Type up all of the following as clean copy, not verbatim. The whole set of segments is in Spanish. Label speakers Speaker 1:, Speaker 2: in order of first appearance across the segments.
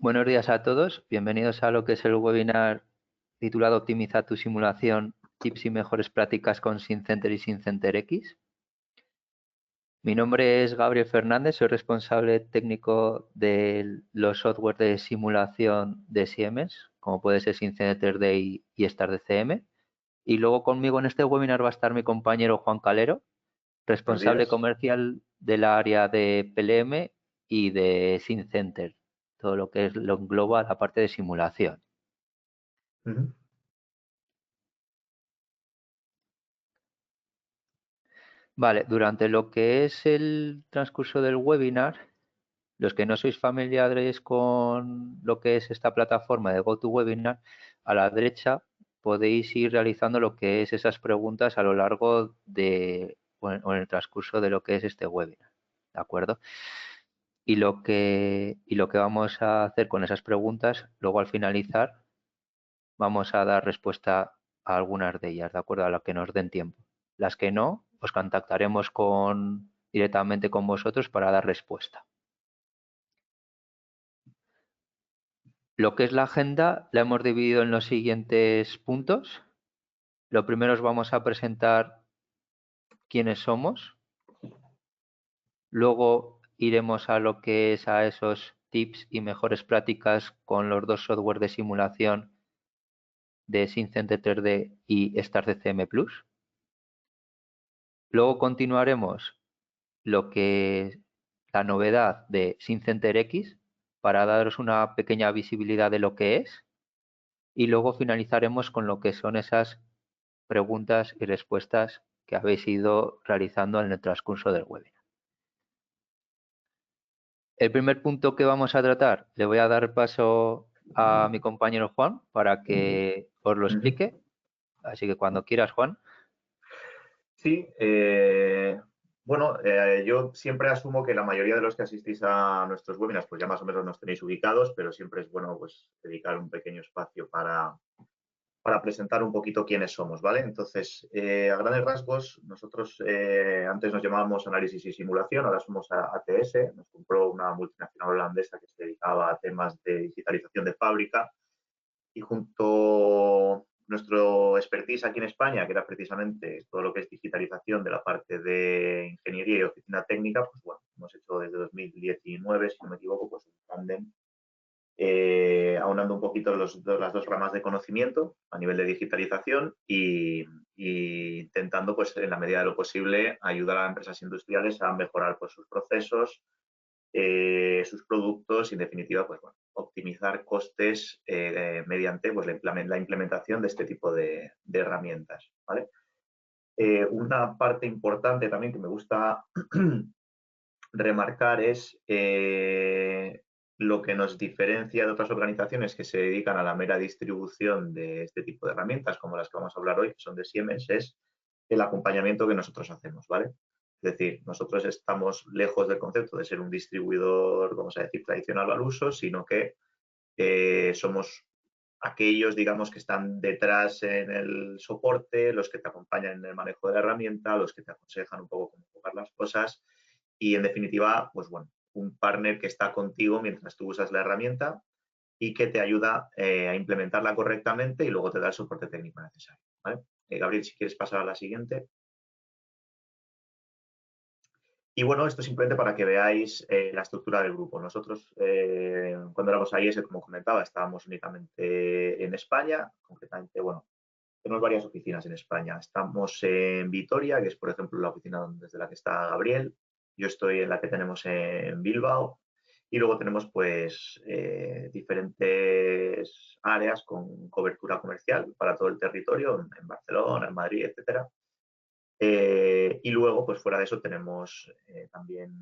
Speaker 1: Buenos días a todos, bienvenidos a lo que es el webinar titulado Optimiza tu simulación, tips y mejores prácticas con SimCenter y SimCenter X. Mi nombre es Gabriel Fernández, soy responsable técnico de los software de simulación de Siemens, como puede ser SimCenter Day y StarDCM. Y luego conmigo en este webinar va a estar mi compañero Juan Calero,
Speaker 2: Buenos
Speaker 1: responsable
Speaker 2: días.
Speaker 1: comercial del área de PLM y de SimCenter, todo lo que es lo engloba la parte de simulación.
Speaker 2: Ujú.
Speaker 1: Vale, durante lo que es el transcurso del webinar, los que no sois familiares con lo que es esta plataforma de GoToWebinar, a la derecha podéis ir realizando lo que es esas preguntas a lo largo de o en el transcurso de lo que es este webinar, ¿de acuerdo? Y lo que vamos a hacer con esas preguntas, luego al finalizar, vamos a dar respuesta a algunas de ellas, ¿de acuerdo? A lo que nos den tiempo. Las que no, os contactaremos directamente con vosotros para dar respuesta. Lo que es la agenda la hemos dividido en los siguientes puntos. Lo primero os vamos a presentar quiénes somos. Luego iremos a lo que es a esos tips y mejores prácticas con los dos software de simulación de SimCenter 3D y StarCCM Plus. Luego continuaremos lo que es la novedad de SimCenter X para daros una pequeña visibilidad de lo que es y luego finalizaremos con lo que son esas preguntas y respuestas que habéis ido realizando en el transcurso del webinar. El primer punto que vamos a tratar, le voy a dar paso a mi compañero Juan para que os lo
Speaker 2: Ujú.
Speaker 1: explique. Así que cuando quieras, Juan.
Speaker 2: Sí, bueno, yo siempre asumo que la mayoría de los que asistís a nuestros webinars, pues ya más o menos nos tenéis ubicados, pero siempre es bueno pues dedicar un pequeño espacio para presentar un poquito quiénes somos, ¿vale? Entonces, a grandes rasgos, nosotros antes nos llamábamos Análisis y Simulación, ahora somos ATS, nos compró una multinacional holandesa que se dedicaba a temas de digitalización de fábrica y junto nuestro expertise aquí en España, que era precisamente todo lo que es digitalización de la parte de ingeniería y oficina técnica, pues bueno, hemos hecho desde 2019, si no me equivoco, pues un tándem aunando un poquito las dos ramas de conocimiento a nivel de digitalización y intentando, pues, en la medida de lo posible, ayudar a empresas industriales a mejorar pues, sus procesos, sus productos y, en definitiva, pues, bueno, optimizar costes mediante pues, la implementación de este tipo de herramientas. ¿Vale? Una parte importante también que me gusta remarcar es lo que nos diferencia de otras organizaciones que se dedican a la mera distribución de este tipo de herramientas, como las que vamos a hablar hoy, que son de Siemens, es el acompañamiento que nosotros hacemos, ¿vale? Es decir, nosotros estamos lejos del concepto de ser un distribuidor, vamos a decir, tradicional al uso, sino que somos aquellos, digamos, que están detrás en el soporte, los que te acompañan en el manejo de la herramienta, los que te aconsejan un poco cómo enfocar las cosas y, en definitiva, pues bueno, un partner que está contigo mientras tú usas la herramienta y que te ayuda a implementarla correctamente y luego te da el soporte técnico necesario. ¿Vale? Gabriel, si quieres pasar a la siguiente. Y bueno, esto simplemente para que veáis la estructura del grupo. Nosotros, cuando éramos AIS, como comentaba, estábamos únicamente en España, concretamente, bueno, tenemos varias oficinas en España. Estamos en Vitoria, que es, por ejemplo, la oficina desde la que está Gabriel. Yo estoy en la que tenemos en Bilbao. Y luego tenemos, pues, diferentes áreas con cobertura comercial para todo el territorio, en Barcelona, en Madrid, etcétera. Y luego, pues fuera de eso, tenemos también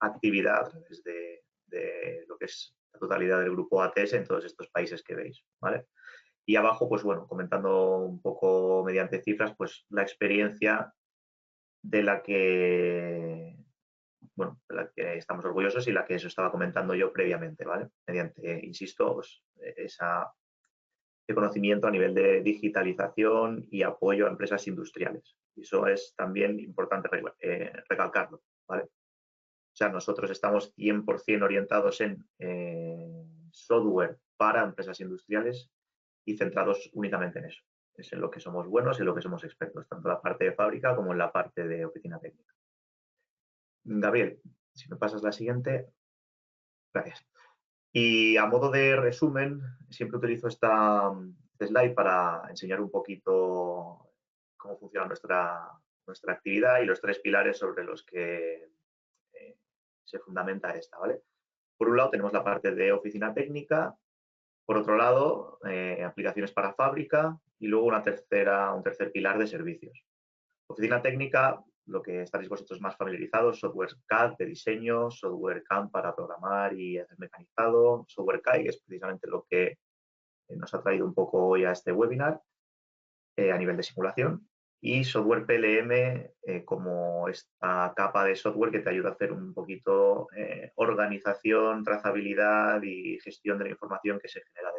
Speaker 2: actividad a través de lo que es la totalidad del grupo ATS en todos estos países que veis, ¿vale? Y abajo, pues bueno, comentando un poco mediante cifras, pues la experiencia de la que, bueno, de la que estamos orgullosos y la que eso estaba comentando yo previamente, ¿vale? Mediante, insisto, pues, ese conocimiento a nivel de digitalización y apoyo a empresas industriales. Y eso es también importante recalcarlo, ¿vale? O sea, nosotros estamos 100% orientados en software para empresas industriales y centrados únicamente en eso. Es en lo que somos buenos y en lo que somos expertos, tanto en la parte de fábrica como en la parte de oficina técnica. Gabriel, si me pasas la siguiente. Gracias. Y a modo de resumen, siempre utilizo este slide para enseñar un poquito cómo funciona nuestra actividad y los 3 pilares sobre los que se fundamenta esta, ¿vale? Por un lado tenemos la parte de oficina técnica, por otro lado aplicaciones para fábrica y luego un tercer pilar de servicios. Oficina técnica, lo que estaréis vosotros más familiarizados, software CAD de diseño, software CAM para programar y hacer mecanizado, software CAI, que es precisamente lo que nos ha traído un poco hoy a este webinar a nivel de simulación, y software PLM como esta capa de software que te ayuda a hacer un poquito organización, trazabilidad y gestión de la información que se genera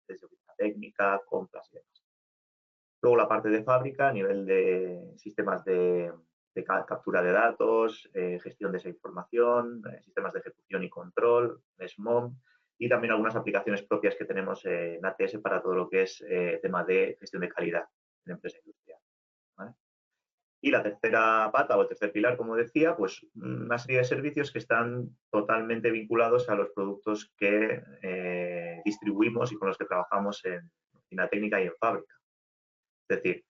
Speaker 2: desde oficina técnica, compras y demás. Luego la parte de fábrica a nivel de sistemas de captura de datos, gestión de esa información, sistemas de ejecución y control, SMOM, y también algunas aplicaciones propias que tenemos en ATS para todo lo que es tema de gestión de calidad en empresa industrial. ¿Vale? Y la tercera pata o el tercer pilar, como decía, pues una serie de servicios que están totalmente vinculados a los productos que distribuimos y con los que trabajamos en oficina técnica y en fábrica. Es decir,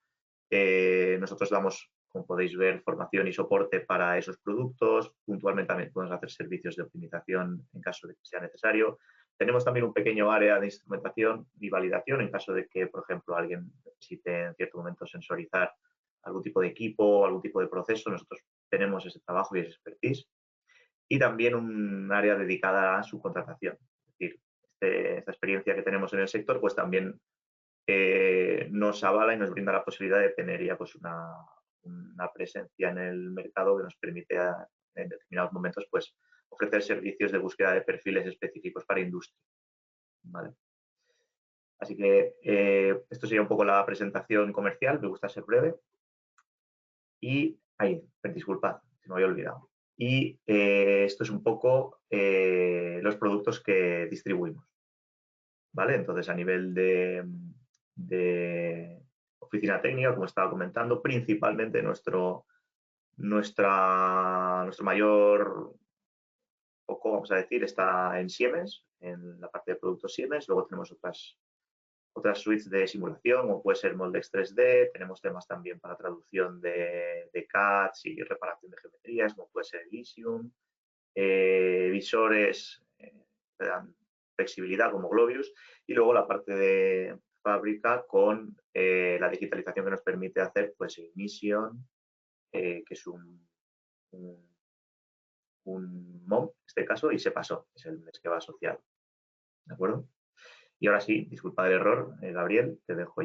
Speaker 2: nosotros damos, como podéis ver, formación y soporte para esos productos. Puntualmente también podemos hacer servicios de optimización en caso de que sea necesario. Tenemos también un pequeño área de instrumentación y validación en caso de que, por ejemplo, alguien necesite en cierto momento sensorizar algún tipo de equipo o algún tipo de proceso. Nosotros tenemos ese trabajo y ese expertise. Y también un área dedicada a su contratación. Es decir, esta experiencia que tenemos en el sector, pues también nos avala y nos brinda la posibilidad de tener ya pues una presencia en el mercado que nos permite en determinados momentos pues ofrecer servicios de búsqueda de perfiles específicos para industria. ¿Vale? Así que esto sería un poco la presentación comercial, me gusta ser breve. Y ahí, disculpad, se me había olvidado. Y esto es un poco los productos que distribuimos. ¿Vale? Entonces, a nivel de oficina técnica, como estaba comentando, principalmente nuestro mayor foco, vamos a decir, está en Siemens, en la parte de productos Siemens. Luego tenemos otras suites de simulación, como puede ser Moldex 3D. Tenemos temas también para traducción de CADs y reparación de geometrías, como puede ser Elysium. Visores que dan flexibilidad como Globius, y luego la parte de fábrica con la digitalización que nos permite hacer pues Ignition, que es un MOM en este caso, y se pasó, es el mes que va asociado. ¿De acuerdo? Y ahora sí, disculpa el error, Gabriel, te dejo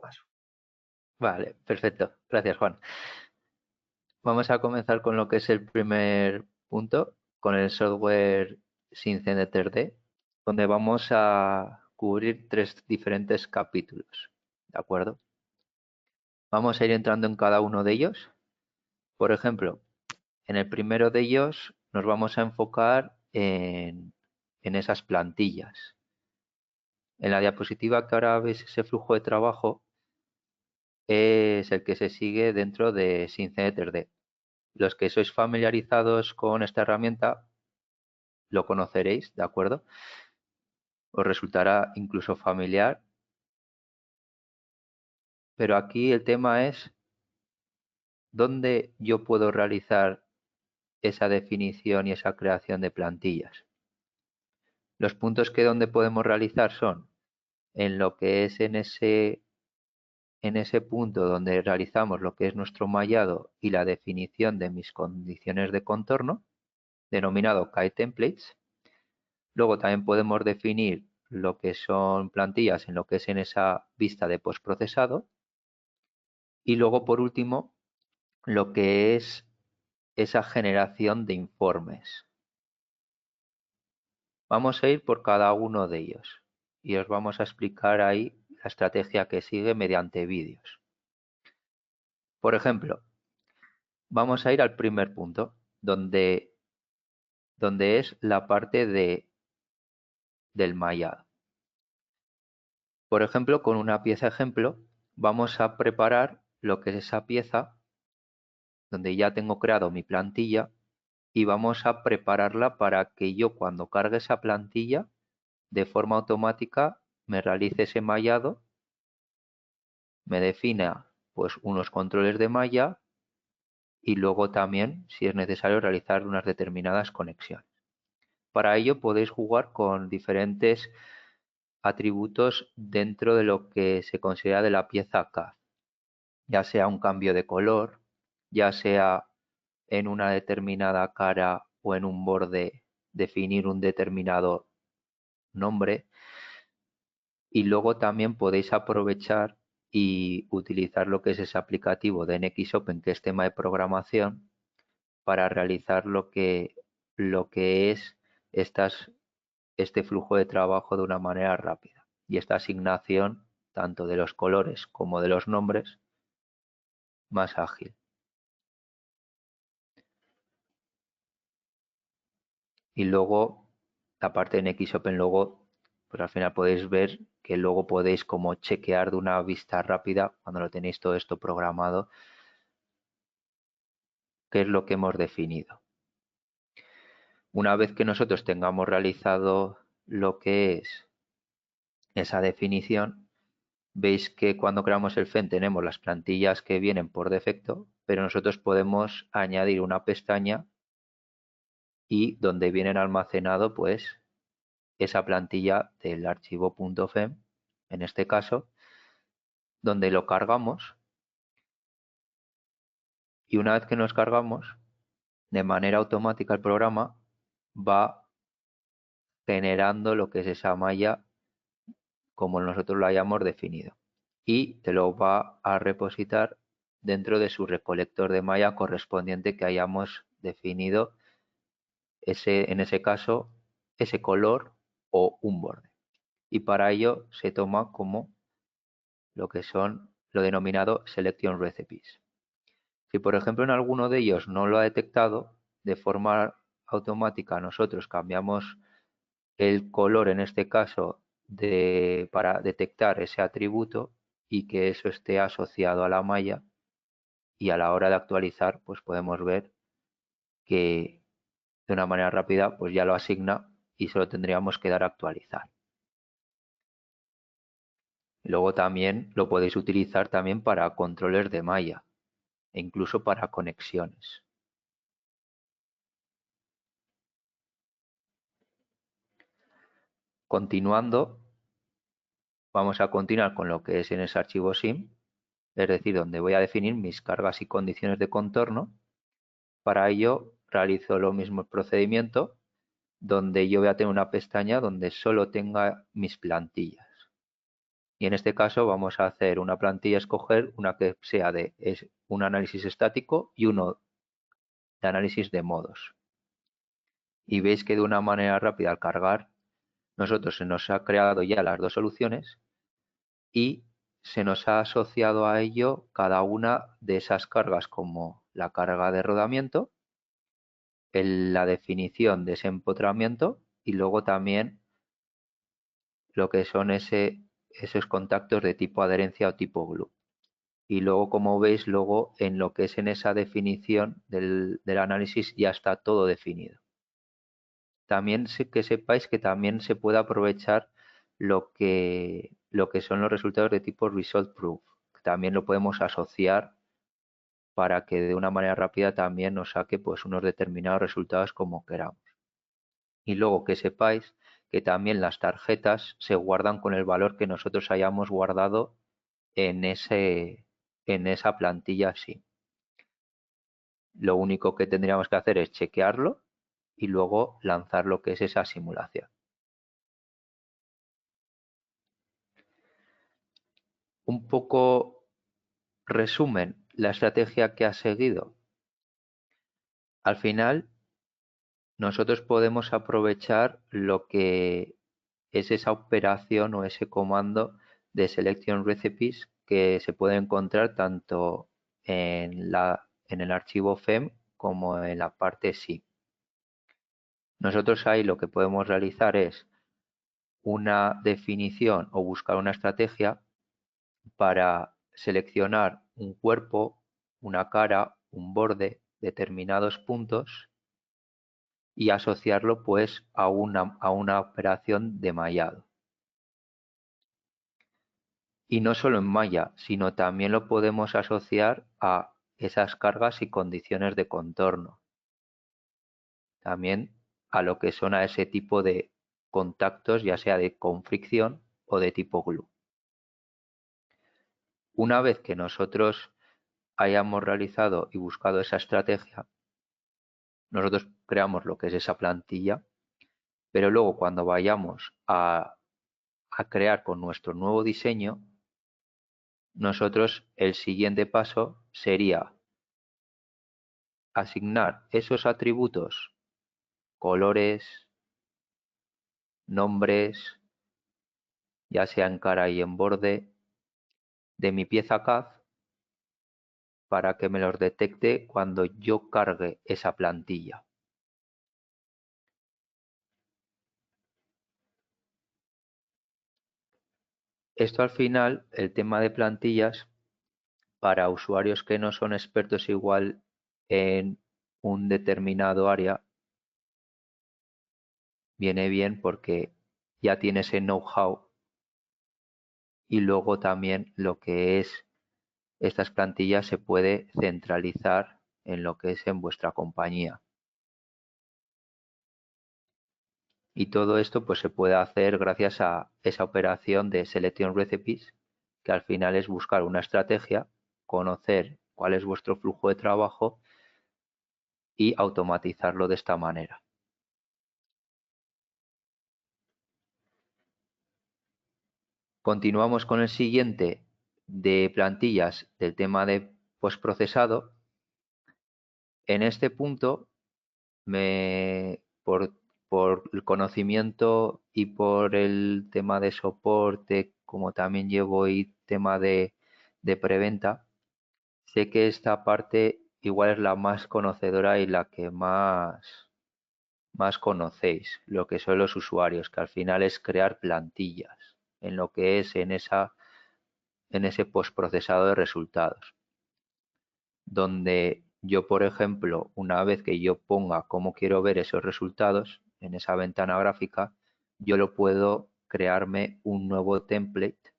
Speaker 2: paso.
Speaker 1: Vale, perfecto. Gracias, Juan. Vamos a comenzar con lo que es el primer punto, con el software SynCD 3D, donde vamos a cubrir 3 diferentes capítulos. ¿De acuerdo? Vamos a ir entrando en cada uno de ellos. Por ejemplo, en el primero de ellos nos vamos a enfocar en esas plantillas. En la diapositiva que ahora veis, ese flujo de trabajo es el que se sigue dentro de SynCD 3D. Los que sois familiarizados con esta herramienta lo conoceréis, ¿de acuerdo? Os resultará incluso familiar. Pero aquí el tema es dónde yo puedo realizar esa definición y esa creación de plantillas. Los puntos que donde podemos realizar son en lo que es en ese punto donde realizamos lo que es nuestro mallado y la definición de mis condiciones de contorno, denominado KI templates. Luego también podemos definir lo que son plantillas en lo que es en esa vista de postprocesado. Y luego, por último, lo que es esa generación de informes. Vamos a ir por cada uno de ellos y os vamos a explicar ahí la estrategia que sigue mediante vídeos. Por ejemplo, vamos a ir al primer punto, donde es la parte del mallado. Por ejemplo, con una pieza ejemplo, vamos a preparar lo que es esa pieza, donde ya tengo creado mi plantilla, y vamos a prepararla para que yo cuando cargue esa plantilla, de forma automática, me realice ese mallado, me defina pues unos controles de malla y luego también, si es necesario, realizar unas determinadas conexiones. Para ello podéis jugar con diferentes atributos dentro de lo que se considera de la pieza CAD, ya sea un cambio de color, ya sea en una determinada cara o en un borde definir un determinado nombre, y luego también podéis aprovechar y utilizar lo que es ese aplicativo de NXOpen, que es tema de programación, para realizar lo que es este flujo de trabajo de una manera rápida y esta asignación tanto de los colores como de los nombres más ágil. Y luego la parte en XOpen luego, pues al final podéis ver que luego podéis como chequear de una vista rápida cuando lo tenéis todo esto programado, qué es lo que hemos definido. Una vez que nosotros tengamos realizado lo que es esa definición, veis que cuando creamos el FEN tenemos las plantillas que vienen por defecto, pero nosotros podemos añadir una pestaña y donde vienen almacenado pues esa plantilla del archivo .fem, en este caso, donde lo cargamos, y una vez que nos cargamos, de manera automática el programa va generando lo que es esa malla como nosotros lo hayamos definido y te lo va a repositar dentro de su recolector de malla correspondiente que hayamos definido, en ese caso ese color o un borde, y para ello se toma como lo que son lo denominado selection recipes. Si por ejemplo en alguno de ellos no lo ha detectado, de forma automática nosotros cambiamos el color en este caso para detectar ese atributo y que eso esté asociado a la malla, y a la hora de actualizar pues podemos ver que de una manera rápida pues ya lo asigna y solo tendríamos que dar a actualizar. Luego también lo podéis utilizar también para controles de malla e incluso para conexiones. Continuando, vamos a continuar con lo que es en ese archivo SIM, es decir, donde voy a definir mis cargas y condiciones de contorno. Para ello realizo lo mismo el procedimiento, donde yo voy a tener una pestaña donde solo tenga mis plantillas. Y en este caso vamos a hacer una plantilla, escoger una que sea de un análisis estático y uno de análisis de modos. Y veis que de una manera rápida al cargar, nosotros se nos ha creado ya las dos soluciones y se nos ha asociado a ello cada una de esas cargas, como la carga de rodamiento, la definición de ese empotramiento y luego también lo que son esos contactos de tipo adherencia o tipo glue. Y luego, como veis, luego en lo que es en esa definición del análisis ya está todo definido. También que sepáis que también se puede aprovechar lo que son los resultados de tipo result proof. También lo podemos asociar para que de una manera rápida también nos saque pues unos determinados resultados como queramos. Y luego que sepáis que también las tarjetas se guardan con el valor que nosotros hayamos guardado en esa plantilla así. Lo único que tendríamos que hacer es chequearlo y luego lanzar lo que es esa simulación. Un poco resumen la estrategia que ha seguido. Al final, nosotros podemos aprovechar lo que es esa operación o ese comando de selection recipes que se puede encontrar tanto en el archivo FEM como en la parte sí. Nosotros ahí lo que podemos realizar es una definición o buscar una estrategia para seleccionar un cuerpo, una cara, un borde, determinados puntos y asociarlo pues a una operación de mallado. Y no solo en malla, sino también lo podemos asociar a esas cargas y condiciones de contorno. También a lo que son a ese tipo de contactos, ya sea con fricción o de tipo glue. Una vez que nosotros hayamos realizado y buscado esa estrategia, nosotros creamos lo que es esa plantilla, pero luego cuando vayamos a crear con nuestro nuevo diseño, nosotros el siguiente paso sería asignar esos atributos, colores, nombres, ya sea en cara y en borde, de mi pieza CAD para que me los detecte cuando yo cargue esa plantilla. Esto al final, el tema de plantillas, para usuarios que no son expertos igual en un determinado área, viene bien porque ya tiene ese know-how y luego también lo que es estas plantillas se puede centralizar en lo que es en vuestra compañía. Y todo esto pues se puede hacer gracias a esa operación de Selection Recipes, que al final es buscar una estrategia, conocer cuál es vuestro flujo de trabajo y automatizarlo de esta manera. Continuamos con el siguiente de plantillas del tema de postprocesado. En este punto, por el conocimiento y por el tema de soporte, como también llevo y tema de preventa, sé que esta parte igual es la más conocedora y la que más conocéis, lo que son los usuarios, que al final es crear plantillas en lo que es en ese postprocesado de resultados, donde yo, por ejemplo, una vez que yo ponga cómo quiero ver esos resultados en esa ventana gráfica, yo lo puedo crearme un nuevo template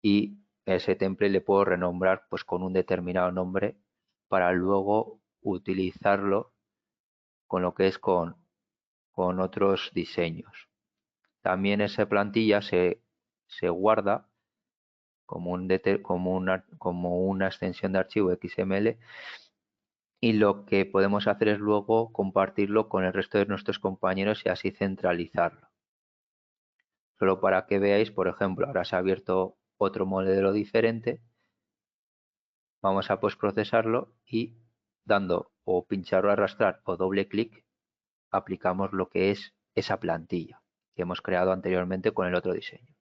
Speaker 1: y ese template le puedo renombrar pues con un determinado nombre para luego utilizarlo con lo que es con otros diseños. También esa plantilla se guarda como una extensión de archivo XML y lo que podemos hacer es luego compartirlo con el resto de nuestros compañeros y así centralizarlo. Solo para que veáis, por ejemplo, ahora se ha abierto otro modelo diferente. Vamos a postprocesarlo y dando o pinchar o arrastrar o doble clic aplicamos lo que es esa plantilla que hemos creado anteriormente con el otro diseño.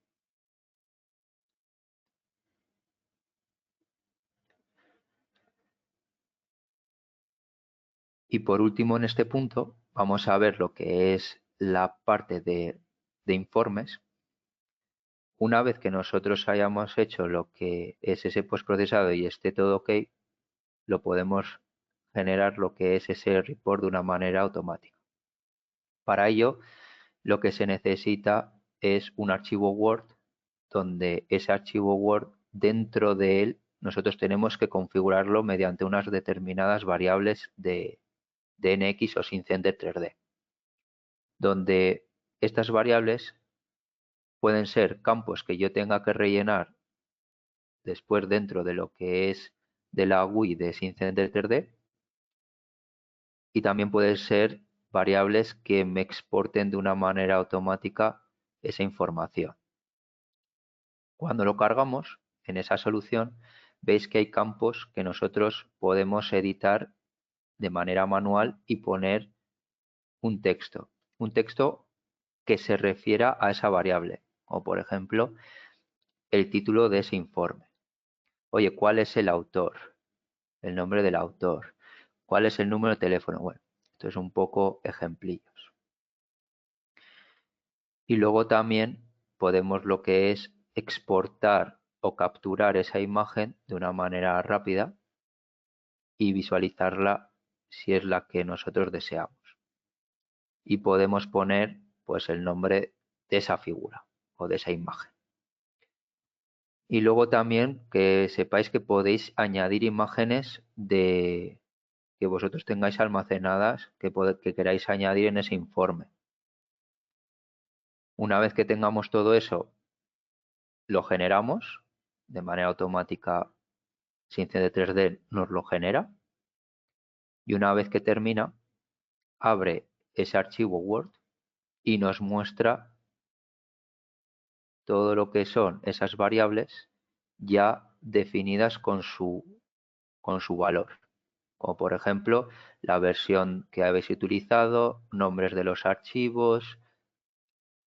Speaker 1: Y por último, en este punto, vamos a ver lo que es la parte de informes. Una vez que nosotros hayamos hecho lo que es ese postprocesado y esté todo ok, lo podemos generar lo que es ese report de una manera automática. Para ello, lo que se necesita es un archivo Word, donde ese archivo Word, dentro de él, nosotros tenemos que configurarlo mediante unas determinadas variables de NX o SyncEnder 3D, donde estas variables pueden ser campos que yo tenga que rellenar después dentro de lo que es de la GUI de SyncEnder 3D y también pueden ser variables que me exporten de una manera automática esa información. Cuando lo cargamos en esa solución, veis que hay campos que nosotros podemos editar de manera manual y poner un texto que se refiera a esa variable, o por ejemplo, el título de ese informe. Oye, ¿cuál es el autor? El nombre del autor. ¿Cuál es el número de teléfono? Bueno, esto es un poco ejemplillos. Y luego también podemos lo que es exportar o capturar esa imagen de una manera rápida y visualizarla si es la que nosotros deseamos. Y podemos poner pues el nombre de esa figura o de esa imagen. Y luego también que sepáis que podéis añadir imágenes que vosotros tengáis almacenadas que queráis añadir en ese informe. Una vez que tengamos todo eso, lo generamos de manera automática. SciCenter 3D nos lo genera y una vez que termina, abre ese archivo Word y nos muestra todo lo que son esas variables ya definidas con su valor. Como por ejemplo la versión que habéis utilizado, nombres de los archivos,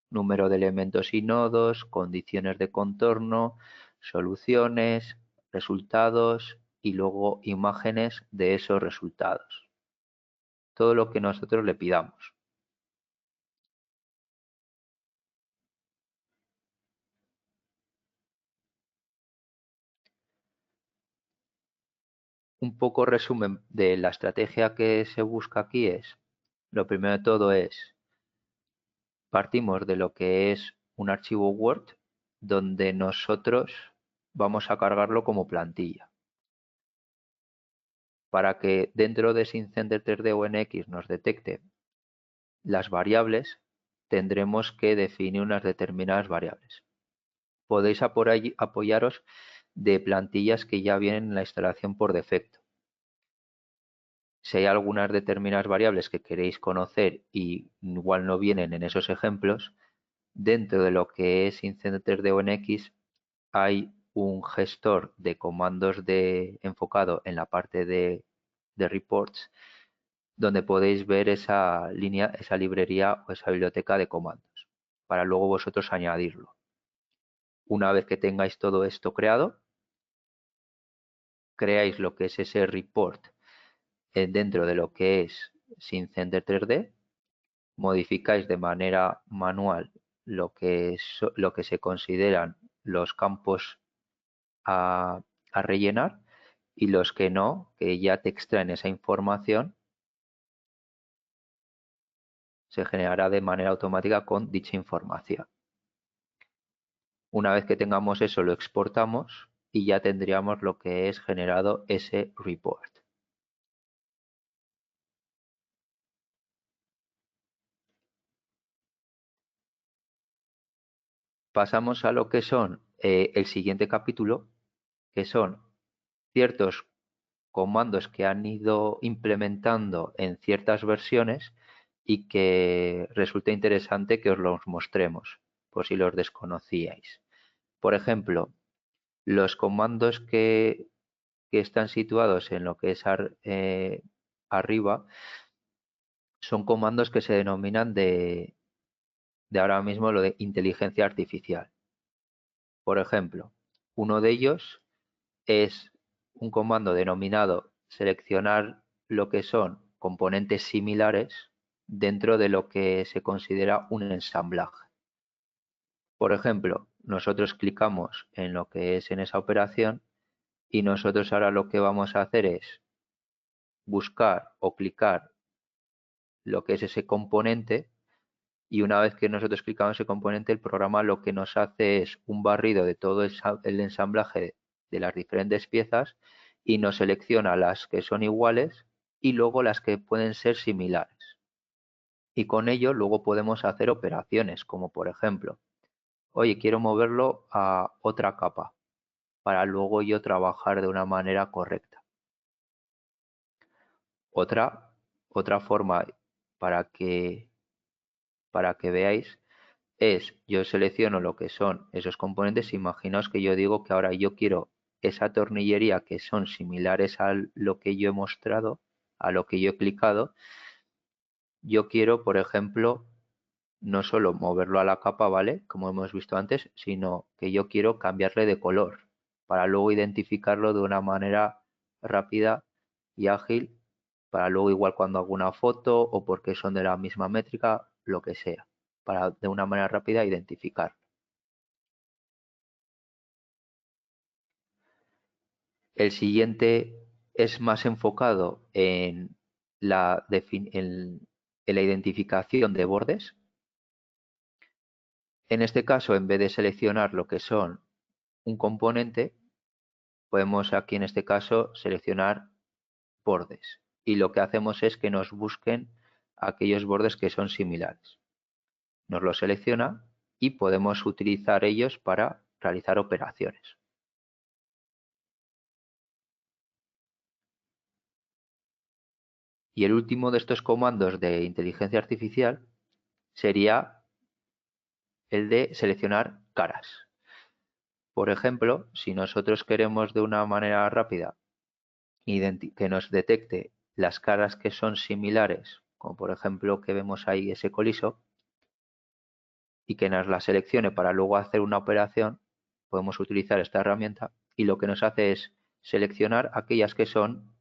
Speaker 1: número de elementos y nodos, condiciones de contorno, soluciones, resultados y luego imágenes de esos resultados. Todo lo que nosotros le pidamos. Un poco resumen de la estrategia que se busca aquí es, lo primero de todo es, partimos de lo que es un archivo Word donde nosotros vamos a cargarlo como plantilla. Para que dentro de SciCenter 3D o NX nos detecte las variables, tendremos que definir unas determinadas variables. Podéis apoyaros de plantillas que ya vienen en la instalación por defecto. Si hay algunas determinadas variables que queréis conocer y igual no vienen en esos ejemplos, dentro de lo que es SciCenter 3D o NX hay un gestor de comandos enfocado en la parte de reports, donde podéis ver esa librería o esa biblioteca de comandos, para luego vosotros añadirlo. Una vez que tengáis todo esto creado, creáis lo que es ese report dentro de lo que es SciCenter 3D, modificáis de manera manual lo que se consideran los campos a rellenar y los que no, que ya te extraen esa información, se generará de manera automática con dicha información. Una vez que tengamos eso, lo exportamos y ya tendríamos lo que es generado ese report. Pasamos a lo que son el siguiente capítulo, que son ciertos comandos que han ido implementando en ciertas versiones y que resulta interesante que os los mostremos, por si los desconocíais. Por ejemplo, los comandos que están situados en lo que es arriba son comandos que se denominan de ahora mismo lo de inteligencia artificial. Por ejemplo, uno de ellos es un comando denominado seleccionar lo que son componentes similares dentro de lo que se considera un ensamblaje. Por ejemplo, nosotros clicamos en lo que es en esa operación y nosotros ahora lo que vamos a hacer es buscar o clicar lo que es ese componente y una vez que nosotros clicamos ese componente, el programa lo que nos hace es un barrido de todo el ensamblaje de las diferentes piezas y nos selecciona las que son iguales y luego las que pueden ser similares. Y con ello luego podemos hacer operaciones como por ejemplo, oye, quiero moverlo a otra capa para luego yo trabajar de una manera correcta. Otra forma para que veáis es, yo selecciono lo que son esos componentes, imaginaos que yo digo que ahora yo quiero esa tornillería que son similares a lo que yo he mostrado, a lo que yo he clicado, yo quiero, por ejemplo, no solo moverlo a la capa, ¿vale? Como hemos visto antes, sino que yo quiero cambiarle de color para luego identificarlo de una manera rápida y ágil para luego igual cuando hago una foto o porque son de la misma métrica, lo que sea, para de una manera rápida identificar. El siguiente es más enfocado en la identificación de bordes. En este caso, en vez de seleccionar lo que son un componente, podemos aquí en este caso seleccionar bordes. Y lo que hacemos es que nos busquen aquellos bordes que son similares. Nos los selecciona y podemos utilizar ellos para realizar operaciones. Y el último de estos comandos de inteligencia artificial sería el de seleccionar caras. Por ejemplo, si nosotros queremos de una manera rápida que nos detecte las caras que son similares, como por ejemplo que vemos ahí ese coliso, y que nos la seleccione para luego hacer una operación, podemos utilizar esta herramienta y lo que nos hace es seleccionar aquellas que son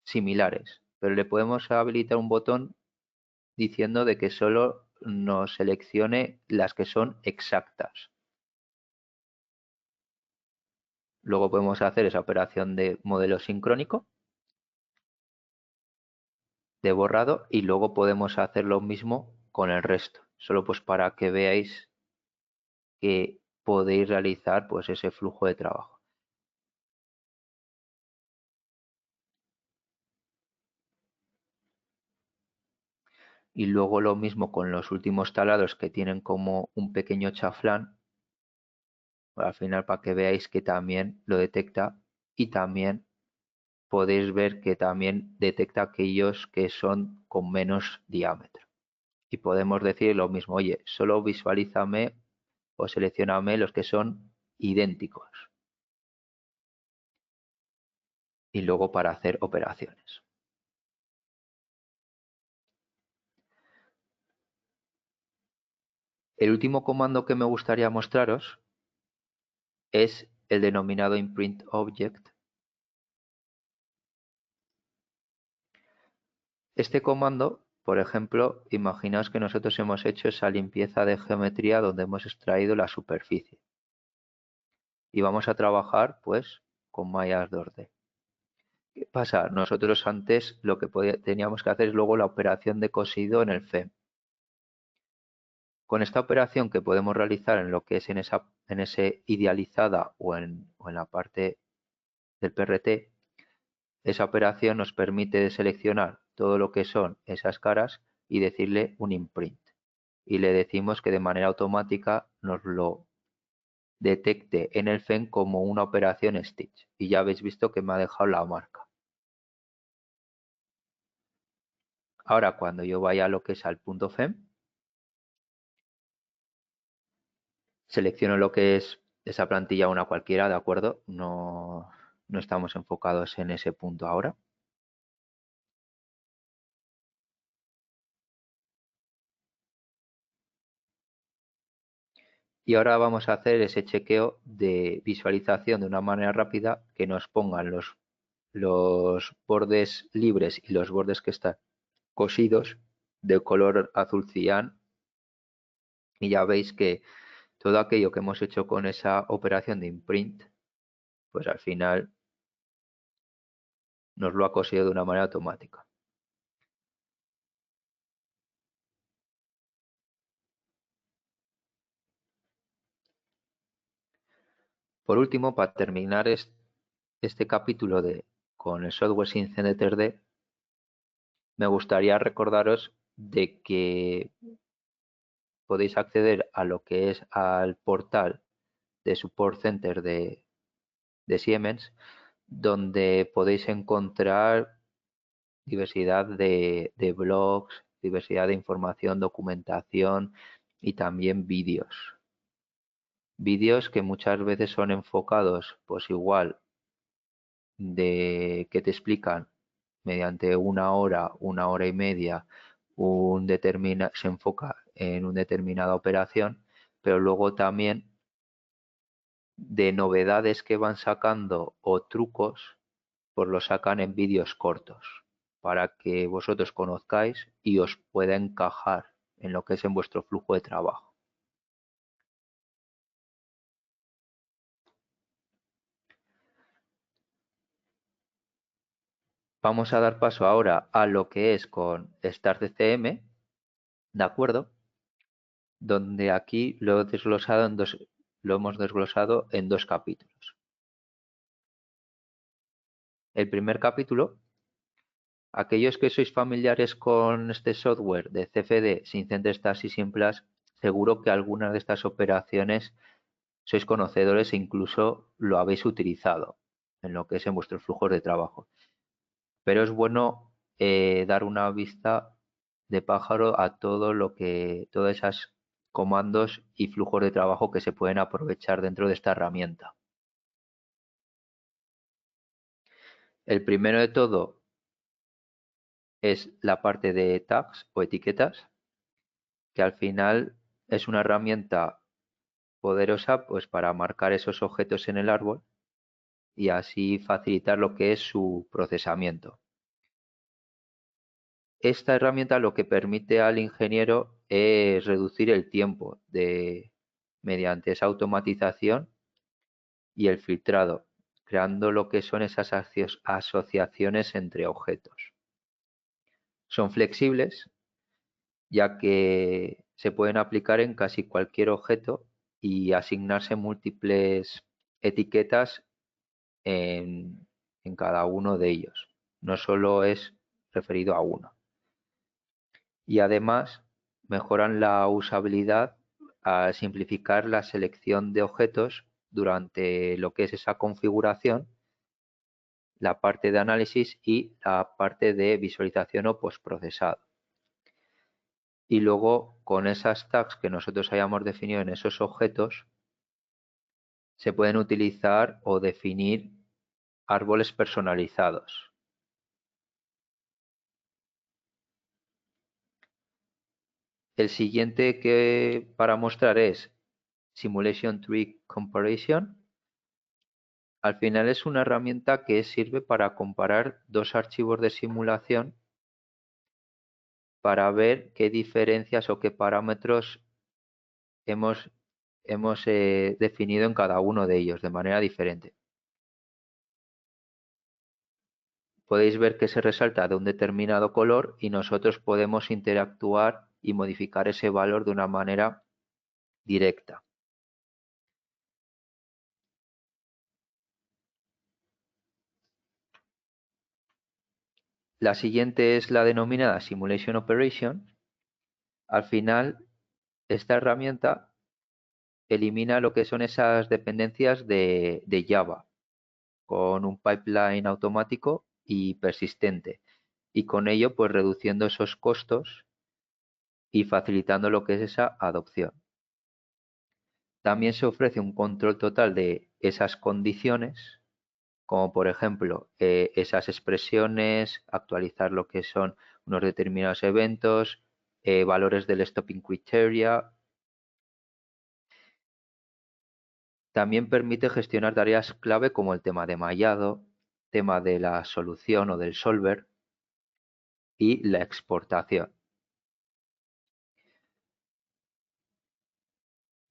Speaker 1: similares, pero le podemos habilitar un botón diciendo de que solo nos seleccione las que son exactas. Luego podemos hacer esa operación de modelo sincrónico, de borrado, y luego podemos hacer lo mismo con el resto, solo pues para que veáis que podéis realizar pues ese flujo de trabajo. Y luego lo mismo con los últimos taladros que tienen como un pequeño chaflán, al final para que veáis que también lo detecta y también podéis ver que también detecta aquellos que son con menos diámetro. Y podemos decir lo mismo, oye, solo visualízame o seleccioname los que son idénticos. Y luego para hacer operaciones. El último comando que me gustaría mostraros es el denominado imprint object. Este comando, por ejemplo, imaginaos que nosotros hemos hecho esa limpieza de geometría donde hemos extraído la superficie. Y vamos a trabajar pues con mallas de orden. ¿Qué pasa? Nosotros antes lo que teníamos que hacer es luego la operación de cosido en el FEM. Con esta operación que podemos realizar en lo que es en ese idealizada o en la parte del PRT, esa operación nos permite seleccionar todo lo que son esas caras y decirle un imprint. Y le decimos que de manera automática nos lo detecte en el FEM como una operación Stitch. Y ya habéis visto que me ha dejado la marca. Ahora cuando yo vaya a lo que es al punto FEM, selecciono lo que es esa plantilla, una cualquiera, ¿de acuerdo? No estamos enfocados en ese punto ahora. Y ahora vamos a hacer ese chequeo de visualización de una manera rápida que nos pongan los bordes libres y los bordes que están cosidos de color azul cian. Y ya veis que todo aquello que hemos hecho con esa operación de imprint, pues al final nos lo ha cosido de una manera automática. Por último, para terminar este capítulo con el software SimCenter 3D, me gustaría recordaros de que podéis acceder a lo que es al portal de Support Center de Siemens, donde podéis encontrar diversidad de blogs, diversidad de información, documentación y también vídeos. Vídeos que muchas veces son enfocados, pues igual, de que te explican mediante una hora y media, se enfoca en una determinada operación, pero luego también de novedades que van sacando o trucos, pues los sacan en vídeos cortos. para que vosotros conozcáis y os pueda encajar en lo que es en vuestro flujo de trabajo. Vamos a dar paso ahora a lo que es con StartCM, ¿de acuerdo? Donde aquí lo hemos desglosado en dos capítulos. El primer capítulo, aquellos que sois familiares con este software de CFD, sin Centerstats y sin Plus, seguro que algunas de estas operaciones sois conocedores e incluso lo habéis utilizado en lo que es en vuestros flujos de trabajo. Pero es bueno dar una vista de pájaro a todas esas comandos y flujos de trabajo que se pueden aprovechar dentro de esta herramienta. El primero de todo es la parte de tags o etiquetas, que al final es una herramienta poderosa pues para marcar esos objetos en el árbol y así facilitar lo que es su procesamiento. Esta herramienta lo que permite al ingeniero es reducir el tiempo mediante esa automatización y el filtrado, creando lo que son esas asociaciones entre objetos. Son flexibles, ya que se pueden aplicar en casi cualquier objeto y asignarse múltiples etiquetas en cada uno de ellos. No solo es referido a uno. Y además mejoran la usabilidad al simplificar la selección de objetos durante lo que es esa configuración, la parte de análisis y la parte de visualización o postprocesado. Y luego con esas tags que nosotros hayamos definido en esos objetos, se pueden utilizar o definir árboles personalizados. El siguiente que para mostrar es Simulation Tree Comparison. Al final es una herramienta que sirve para comparar dos archivos de simulación para ver qué diferencias o qué parámetros hemos definido en cada uno de ellos de manera diferente. Podéis ver que se resalta de un determinado color y nosotros podemos interactuar y modificar ese valor de una manera directa. La siguiente es la denominada Simulation Operation. Al final, esta herramienta elimina lo que son esas dependencias de Java con un pipeline automático y persistente y con ello pues reduciendo esos costos y facilitando lo que es esa adopción. También se ofrece un control total de esas condiciones, como por ejemplo esas expresiones, actualizar lo que son unos determinados eventos, valores del stopping criteria. También permite gestionar tareas clave como el tema de mallado, tema de la solución o del solver y la exportación.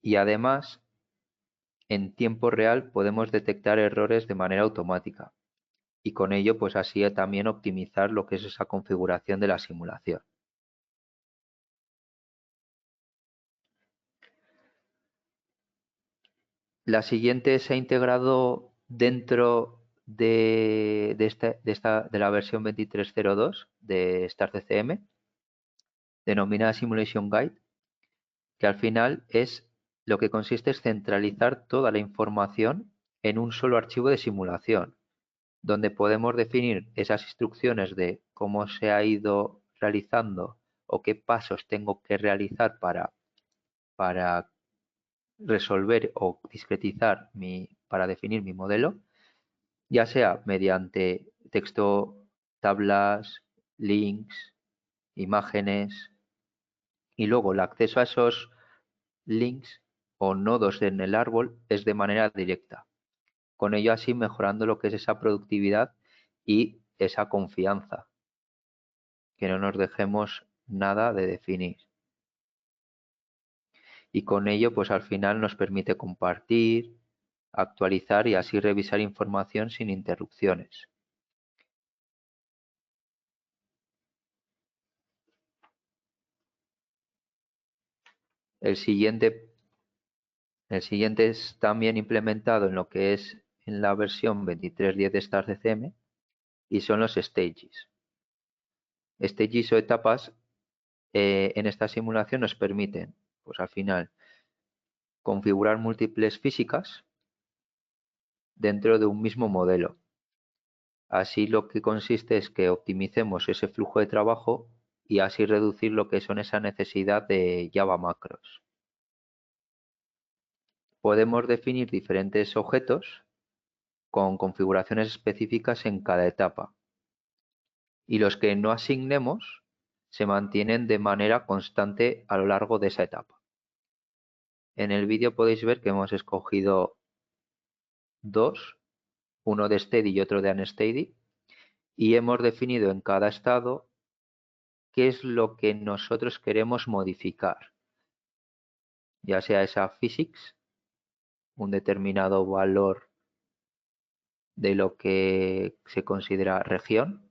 Speaker 1: Y además, en tiempo real podemos detectar errores de manera automática y con ello pues así también optimizar lo que es esa configuración de la simulación. La siguiente se ha integrado dentro de la versión 23.02 de StartCM, denominada Simulation Guide, que al final es lo que consiste es centralizar toda la información en un solo archivo de simulación, donde podemos definir esas instrucciones de cómo se ha ido realizando o qué pasos tengo que realizar para resolver o discretizar para definir mi modelo, ya sea mediante texto, tablas, links, imágenes, y luego el acceso a esos links o nodos en el árbol es de manera directa. Con ello así mejorando lo que es esa productividad y esa confianza que no nos dejemos nada de definir. Y con ello, pues al final nos permite compartir, actualizar y así revisar información sin interrupciones. El siguiente es también implementado en lo que es en la versión 23.10 de StarCCM y son los stages. Stages o etapas en esta simulación nos permiten, pues al final, configurar múltiples físicas dentro de un mismo modelo. Así lo que consiste es que optimicemos ese flujo de trabajo y así reducir lo que son esa necesidad de Java macros. Podemos definir diferentes objetos con configuraciones específicas en cada etapa y los que no asignemos se mantienen de manera constante a lo largo de esa etapa. En el vídeo podéis ver que hemos escogido dos, uno de steady y otro de unsteady, y hemos definido en cada estado qué es lo que nosotros queremos modificar, ya sea esa physics, un determinado valor de lo que se considera región,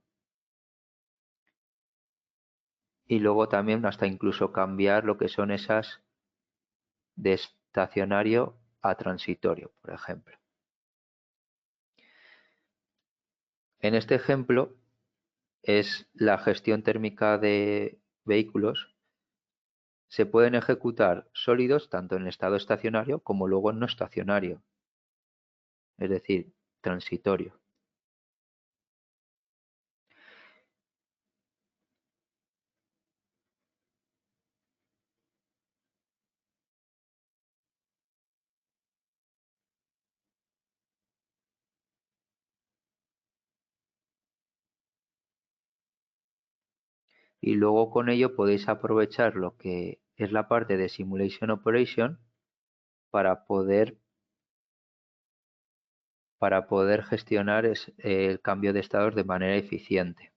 Speaker 1: y luego también hasta incluso cambiar lo que son esas de estacionario a transitorio, por ejemplo. En este ejemplo es la gestión térmica de vehículos. Se pueden ejecutar sólidos tanto en estado estacionario como luego en no estacionario, es decir, transitorio. Y luego con ello podéis aprovechar lo que es la parte de Simulation Operation para poder gestionar el cambio de estados de manera eficiente.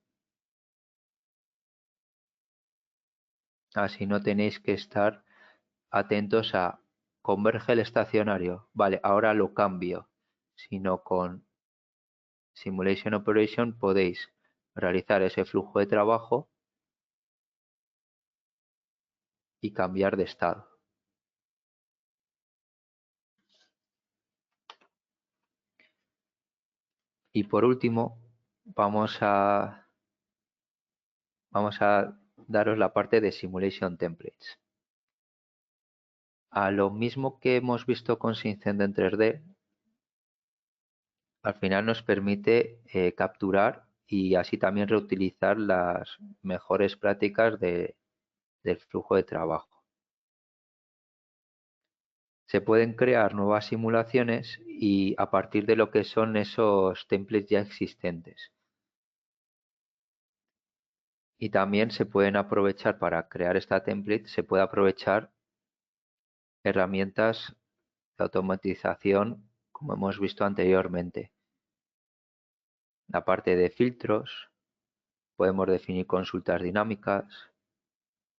Speaker 1: Así no tenéis que estar atentos a converge el estacionario, vale, ahora lo cambio, sino con Simulation Operation podéis realizar ese flujo de trabajo y cambiar de estado. Y por último, vamos a daros la parte de Simulation Templates. A lo mismo que hemos visto con Syncend en 3D, al final nos permite capturar y así también reutilizar las mejores prácticas del flujo de trabajo. Se pueden crear nuevas simulaciones y a partir de lo que son esos templates ya existentes. Y también se pueden aprovechar para crear esta template, se puede aprovechar herramientas de automatización como hemos visto anteriormente. La parte de filtros, podemos definir consultas dinámicas,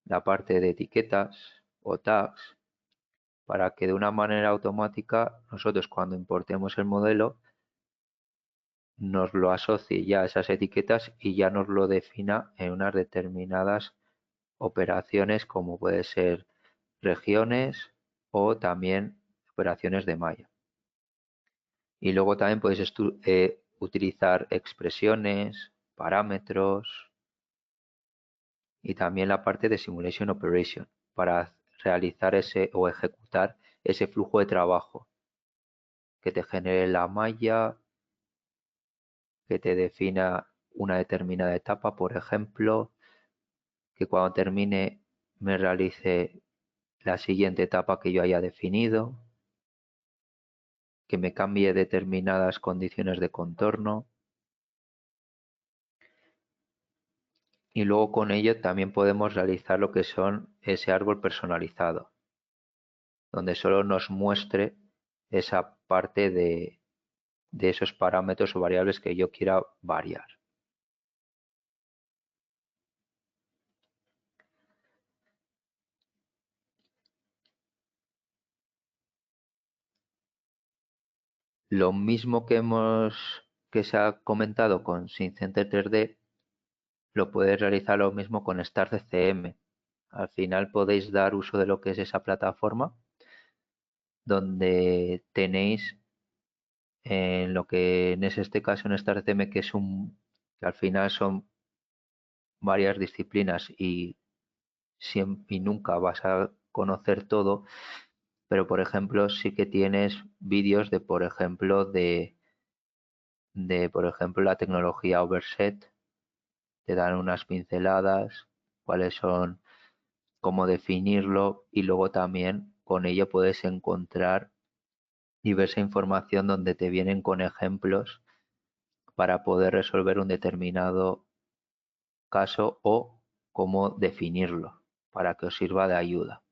Speaker 1: la parte de etiquetas o tags, para que de una manera automática nosotros cuando importemos el modelo nos lo asocie ya a esas etiquetas y ya nos lo defina en unas determinadas operaciones como puede ser regiones o también operaciones de malla. Y luego también puedes utilizar expresiones, parámetros y también la parte de Simulation Operation para realizar ese o ejecutar ese flujo de trabajo que te genere la malla, que te defina una determinada etapa, por ejemplo, que cuando termine me realice la siguiente etapa que yo haya definido, que me cambie determinadas condiciones de contorno. Y luego con ello también podemos realizar lo que son ese árbol personalizado, donde solo nos muestre esa parte de esos parámetros o variables que yo quiera variar. Lo mismo que se ha comentado con SimCenter 3D, lo podéis realizar lo mismo con StarCM. Al final podéis dar uso de lo que es esa plataforma, donde tenéis en lo que en este caso en StarCM, que al final son varias disciplinas y nunca vas a conocer todo, pero por ejemplo sí que tienes vídeos de por ejemplo por ejemplo la tecnología Overset, te dan unas pinceladas, cuáles son, cómo definirlo, y luego también con ello puedes encontrar diversa información donde te vienen con ejemplos para poder resolver un determinado caso o cómo definirlo para que os sirva de ayuda.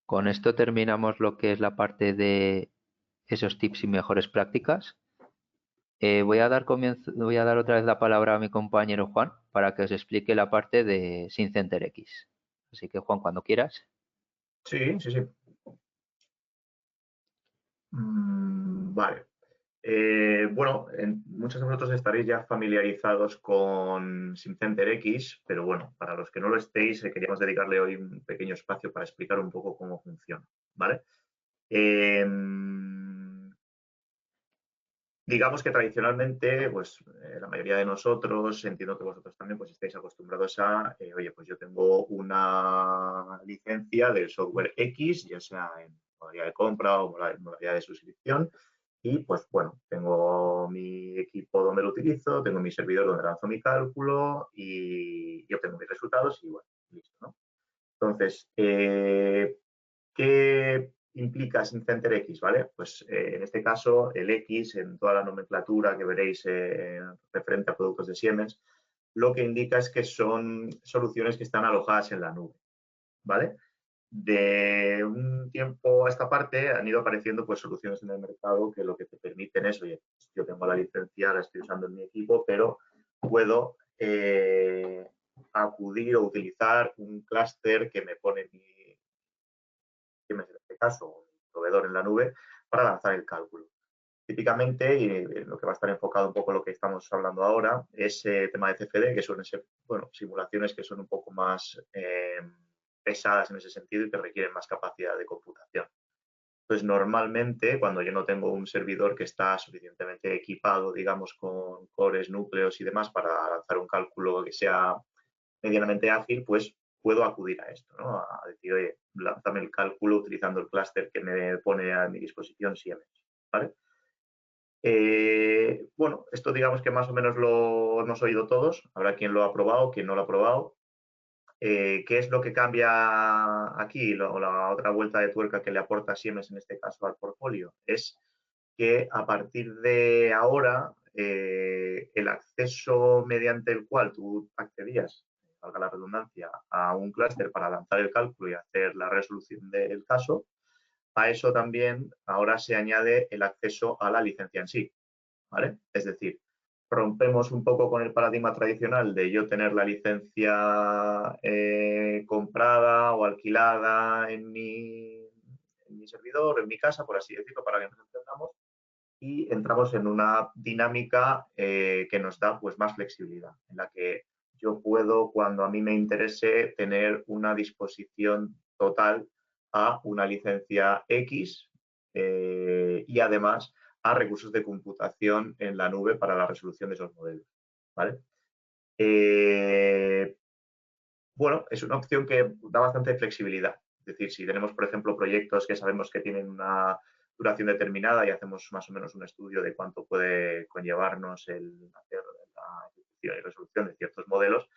Speaker 1: Con esto terminamos lo que es la parte de esos tips y mejores prácticas. Voy a dar otra vez la palabra a mi compañero Juan para que os explique la parte de SimCenter X. Así que Juan, cuando quieras.
Speaker 2: Sí, sí, sí. Vale. Bueno, muchos de vosotros estaréis ya familiarizados con SimCenter X, pero bueno, para los que no lo estéis, queríamos dedicarle hoy un pequeño espacio para explicar un poco cómo funciona, ¿vale? Digamos que tradicionalmente, pues la mayoría de nosotros, entiendo que vosotros también, pues estáis acostumbrados a, oye, pues yo tengo una licencia del software X, ya sea en modalidad de compra o modalidad de suscripción, y pues bueno, tengo mi equipo donde lo utilizo, tengo mi servidor donde lanzo mi cálculo y obtengo mis resultados y bueno, listo, ¿no? Entonces, ¿qué implica SimCenter X? ¿Vale? Pues en este caso, el X, en toda la nomenclatura que veréis referente a productos de Siemens, lo que indica es que son soluciones que están alojadas en la nube. ¿Vale? De un tiempo a esta parte han ido apareciendo pues, soluciones en el mercado que lo que te permiten es, oye, yo tengo la licencia, la estoy usando en mi equipo, pero puedo acudir o utilizar un clúster que me pone en este caso, un proveedor en la nube, para lanzar el cálculo. Típicamente, y lo que va a estar enfocado un poco lo que estamos hablando ahora, es tema de CFD, que suelen ser, bueno, simulaciones que son un poco más pesadas en ese sentido y que requieren más capacidad de computación. Entonces, normalmente, cuando yo no tengo un servidor que está suficientemente equipado, digamos, con cores, núcleos y demás para lanzar un cálculo que sea medianamente ágil, pues puedo acudir a esto, ¿no? A decir, oye, lánzame el cálculo utilizando el clúster que me pone a mi disposición Siemens, ¿vale? Bueno, esto digamos que más o menos lo hemos oído todos. Habrá quien lo ha probado, quien no lo ha probado. ¿Qué es lo que cambia aquí? La otra vuelta de tuerca que le aporta Siemens en este caso al portfolio es que a partir de ahora el acceso mediante el cual tú accedías, valga la redundancia, a un clúster para lanzar el cálculo y hacer la resolución del caso, a eso también ahora se añade el acceso a la licencia en sí, ¿vale? Es decir, rompemos un poco con el paradigma tradicional de yo tener la licencia comprada o alquilada en mi servidor, en mi casa, por así decirlo, para que nos entendamos, y entramos en una dinámica que nos da pues, más flexibilidad, en la que yo puedo, cuando a mí me interese, tener una disposición total a una licencia X y además a recursos de computación en la nube para la resolución de esos modelos. ¿Vale? Bueno, es una opción que da bastante flexibilidad. Es decir, si tenemos, por ejemplo, proyectos que sabemos que tienen una duración determinada y hacemos más o menos un estudio de cuánto puede conllevarnos el hacer la ejecución y resolución de ciertos modelos,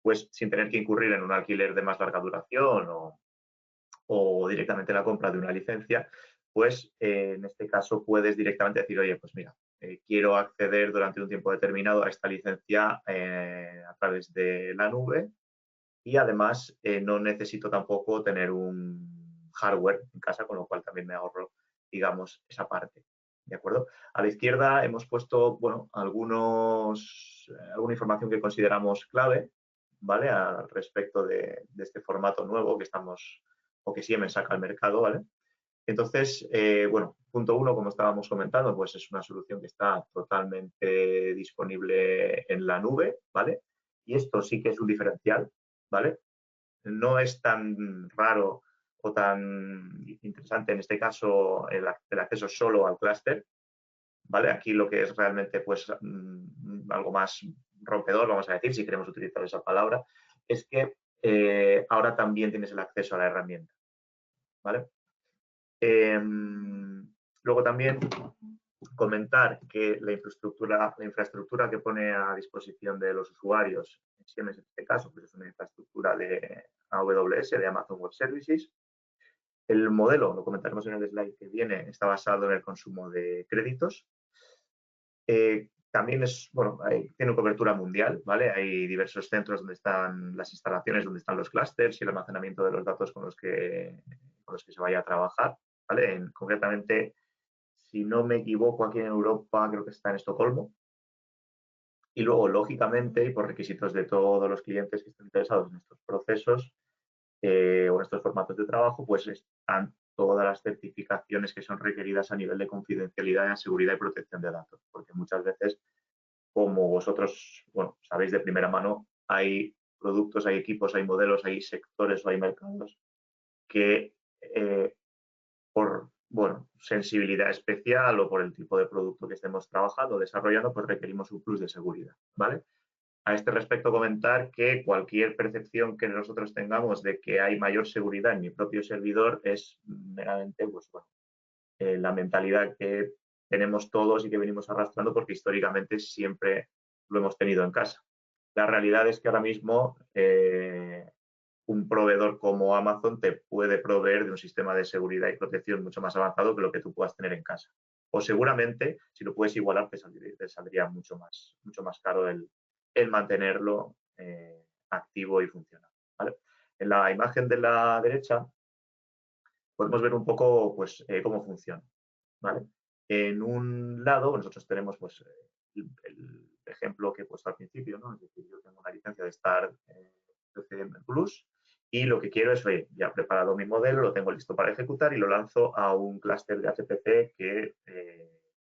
Speaker 2: pues sin tener que incurrir en un alquiler de más larga duración o directamente la compra de una licencia, pues en este caso puedes directamente decir, oye, pues mira, quiero acceder durante un tiempo determinado a esta licencia a través de la nube y además no necesito tampoco tener un hardware en casa, con lo cual también me ahorro, digamos, esa parte. ¿De acuerdo? A la izquierda hemos puesto, bueno, alguna información que consideramos clave, ¿vale? Al respecto de este formato nuevo que estamos, o que Siemens saca al mercado, ¿vale? Entonces, bueno, punto uno, como estábamos comentando, pues es una solución que está totalmente disponible en la nube, ¿vale? Y esto sí que es un diferencial, ¿vale? No es tan raro o tan interesante en este caso el acceso solo al clúster, ¿vale? Aquí lo que es realmente pues algo más rompedor, vamos a decir, si queremos utilizar esa palabra, es que ahora también tienes el acceso a la herramienta, ¿vale? Luego también comentar que la infraestructura que pone a disposición de los usuarios, Siemens en este caso, pues es una infraestructura de AWS, de Amazon Web Services. El modelo, lo comentaremos en el slide que viene, está basado en el consumo de créditos. También es, bueno, tiene cobertura mundial, ¿vale? Hay diversos centros donde están las instalaciones, donde están los clústeres y el almacenamiento de los datos con los que se vaya a trabajar, ¿vale? Concretamente, si no me equivoco, aquí en Europa creo que está en Estocolmo. Y luego, lógicamente, y por requisitos de todos los clientes que estén interesados en estos procesos o en estos formatos de trabajo, pues están todas las certificaciones que son requeridas a nivel de confidencialidad, seguridad y protección de datos. Porque muchas veces, como vosotros, bueno, sabéis de primera mano, hay productos, hay equipos, hay modelos, hay sectores o hay mercados que por bueno, sensibilidad especial o por el tipo de producto que estemos trabajando o desarrollando, pues requerimos un plus de seguridad, ¿vale? A este respecto comentar que cualquier percepción que nosotros tengamos de que hay mayor seguridad en mi propio servidor es meramente, pues bueno, la mentalidad que tenemos todos y que venimos arrastrando porque históricamente siempre lo hemos tenido en casa. La realidad es que ahora mismo un proveedor como Amazon te puede proveer de un sistema de seguridad y protección mucho más avanzado que lo que tú puedas tener en casa. O seguramente, si lo puedes igualar, te saldría mucho más caro el mantenerlo activo y funcional, ¿vale? En la imagen de la derecha podemos ver un poco pues, cómo funciona, ¿vale? En un lado, nosotros tenemos pues, el ejemplo que he puesto al principio, ¿no? Es decir, yo tengo una licencia de Star CCM Plus y lo que quiero es, oye, ya he preparado mi modelo, lo tengo listo para ejecutar y lo lanzo a un clúster de HPC que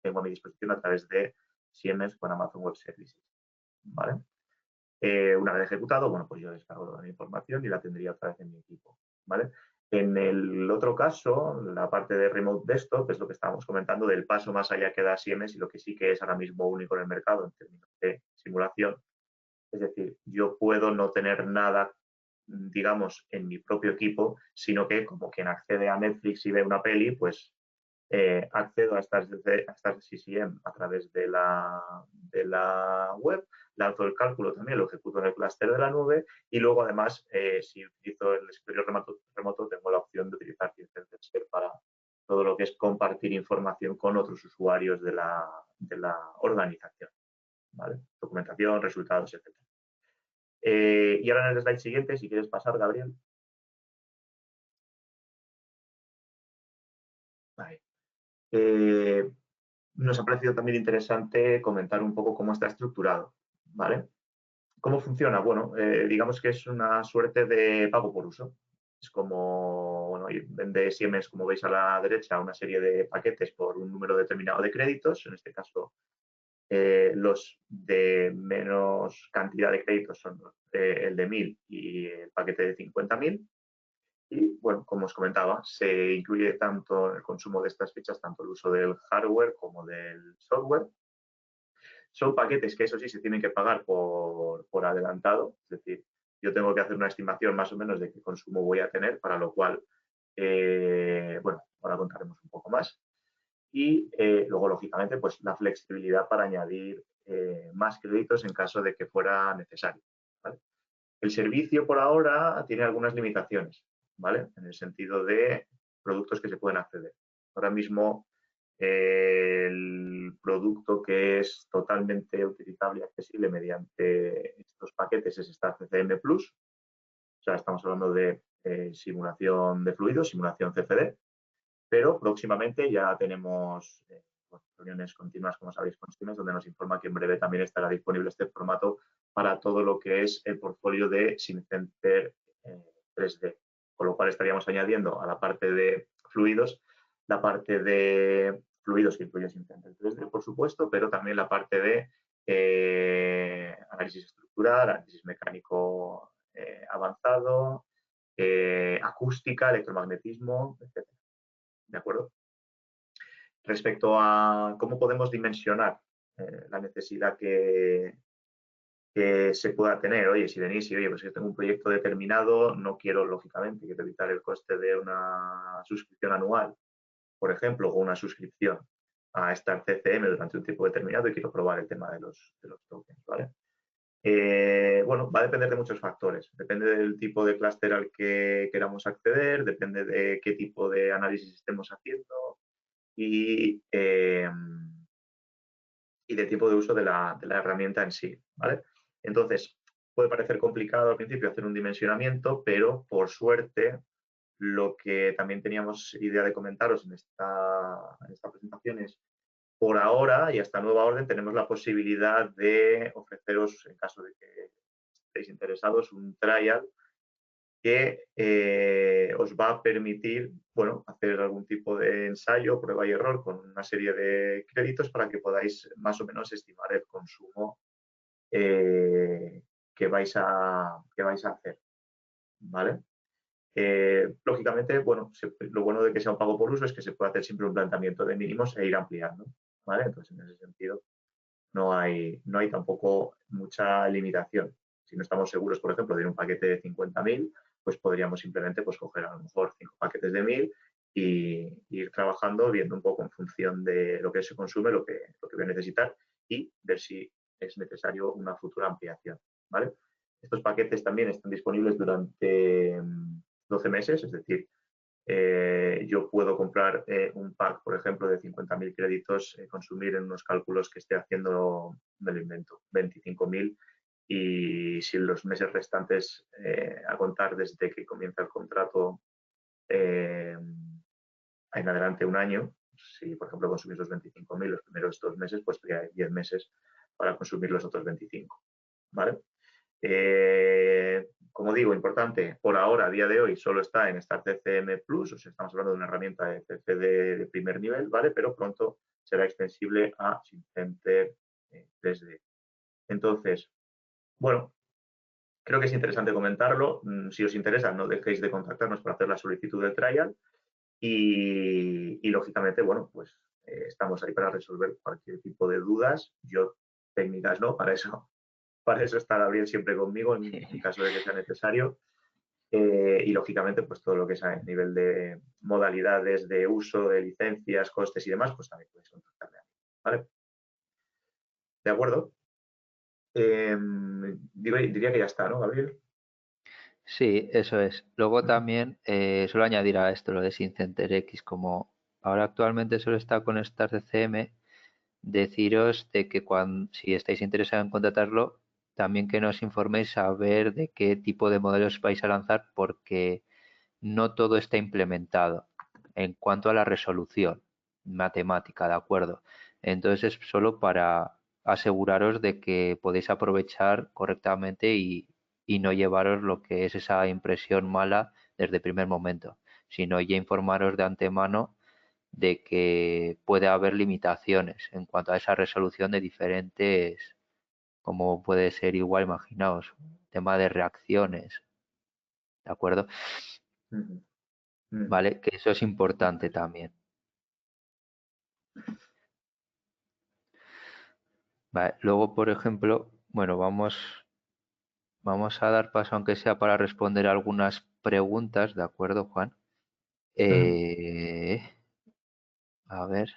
Speaker 2: tengo a mi disposición a través de Siemens con Amazon Web Services, ¿vale? Una vez ejecutado, bueno, pues yo descargo toda la información y la tendría otra vez en mi equipo, ¿vale? En el otro caso, la parte de Remote Desktop, es lo que estábamos comentando del paso más allá que da Siemens y lo que sí que es ahora mismo único en el mercado en términos de simulación. Es decir, yo puedo no tener nada, digamos, en mi propio equipo, sino que como quien accede a Netflix y ve una peli, pues accedo a estas CCM a través de la web, lanzo el cálculo también, lo ejecuto en el clúster de la nube y luego además, si utilizo el escritorio remoto, tengo la opción de utilizar Teamcenter para todo lo que es compartir información con otros usuarios de la organización, ¿vale? Documentación, resultados, etc. Y ahora en el slide siguiente, si quieres pasar, Gabriel. Vale. Nos ha parecido también interesante comentar un poco cómo está estructurado, ¿vale? ¿Cómo funciona? Bueno, digamos que es una suerte de pago por uso. Es como, bueno, vende Siemens, como veis a la derecha, una serie de paquetes por un número determinado de créditos. En este caso, los de menos cantidad de créditos son el de 1000 y el paquete de 50.000. Y bueno, como os comentaba, se incluye tanto el consumo de estas fichas, tanto el uso del hardware como del software. Son paquetes que eso sí se tienen que pagar por adelantado, es decir, yo tengo que hacer una estimación más o menos de qué consumo voy a tener, para lo cual, bueno, ahora contaremos un poco más. Y luego, lógicamente, pues la flexibilidad para añadir más créditos en caso de que fuera necesario, ¿vale? El servicio por ahora tiene algunas limitaciones, ¿vale? En el sentido de productos que se pueden acceder. Ahora mismo el producto que es totalmente utilizable y accesible mediante estos paquetes es Star CCM Plus. O sea, estamos hablando de simulación de fluidos, simulación CFD, pero próximamente ya tenemos reuniones continuas, como sabéis, con Siemens, donde nos informa que en breve también estará disponible este formato para todo lo que es el portfolio de SimCenter 3D. Con lo cual estaríamos añadiendo a la parte de fluidos, la parte de fluidos que incluye SimCenter 3D, por supuesto, pero también la parte de análisis estructural, análisis mecánico avanzado, acústica, electromagnetismo, etc. ¿De acuerdo? Respecto a cómo podemos dimensionar la necesidad que se pueda tener. Oye, si venís y, oye, pues yo tengo un proyecto determinado, no quiero, lógicamente, quiero evitar el coste de una suscripción anual, por ejemplo, o una suscripción a Star CCM durante un tiempo determinado y quiero probar el tema de los tokens, ¿vale? Bueno, va a depender de muchos factores. Depende del tipo de clúster al que queramos acceder, depende de qué tipo de análisis estemos haciendo y del tipo de uso de la herramienta en sí, ¿vale? Entonces, puede parecer complicado al principio hacer un dimensionamiento, pero por suerte, lo que también teníamos idea de comentaros en esta presentación es, por ahora y hasta nueva orden, tenemos la posibilidad de ofreceros, en caso de que estéis interesados, un trial que os va a permitir, bueno, hacer algún tipo de ensayo, prueba y error con una serie de créditos para que podáis más o menos estimar el consumo que vais a hacer, ¿vale? Lógicamente, bueno, lo bueno de que sea un pago por uso es que se puede hacer siempre un planteamiento de mínimos e ir ampliando, ¿vale? Entonces, en ese sentido, no hay tampoco mucha limitación. Si no estamos seguros, por ejemplo, de ir un paquete de 50.000, pues podríamos simplemente pues, coger a lo mejor 5 paquetes de 1.000 y ir trabajando, viendo un poco en función de lo que se consume, lo que voy a necesitar y ver si es necesario una futura ampliación, ¿vale? Estos paquetes también están disponibles durante 12 meses, es decir, yo puedo comprar un pack, por ejemplo, de 50.000 créditos, consumir en unos cálculos que esté haciendo, me lo invento, 25.000 y si en los meses restantes a contar desde que comienza el contrato en adelante un año, si por ejemplo consumís los 25.000 los primeros 2 meses, pues hay 10 meses para consumir los otros 25, ¿vale? Como digo, importante, por ahora, a día de hoy, solo está en Start CCM Plus, o sea, estamos hablando de una herramienta de CC de primer nivel, ¿vale? Pero pronto será extensible a SimCenter 3D. Entonces, bueno, creo que es interesante comentarlo. Si os interesa, no dejéis de contactarnos para hacer la solicitud del trial y lógicamente, bueno, pues estamos ahí para resolver cualquier tipo de dudas. Yo técnicas no, para eso está Gabriel siempre conmigo en caso de que sea necesario. Y lógicamente, pues todo lo que es a nivel de modalidades de uso, de licencias, costes y demás, pues también podéis contactarme a mí. ¿Vale? ¿De acuerdo? Diría que ya está, ¿no, Gabriel?
Speaker 1: Sí, eso es. Luego también suelo añadir a esto lo de SimCenter X, como ahora actualmente solo está con Start CCM, deciros de que si estáis interesados en contratarlo, también que nos informéis a ver de qué tipo de modelos vais a lanzar, porque no todo está implementado en cuanto a la resolución matemática, ¿de acuerdo? Entonces es solo para aseguraros de que podéis aprovechar correctamente y no llevaros lo que es esa impresión mala desde el primer momento, sino ya informaros de antemano de que puede haber limitaciones en cuanto a esa resolución de diferentes, como puede ser igual, imaginaos, tema de reacciones, ¿de acuerdo? ¿Vale? Que eso es importante también. Vale. Luego, por ejemplo, bueno, vamos a dar paso, aunque sea para responder algunas preguntas, ¿de acuerdo, Juan? Eh, a ver,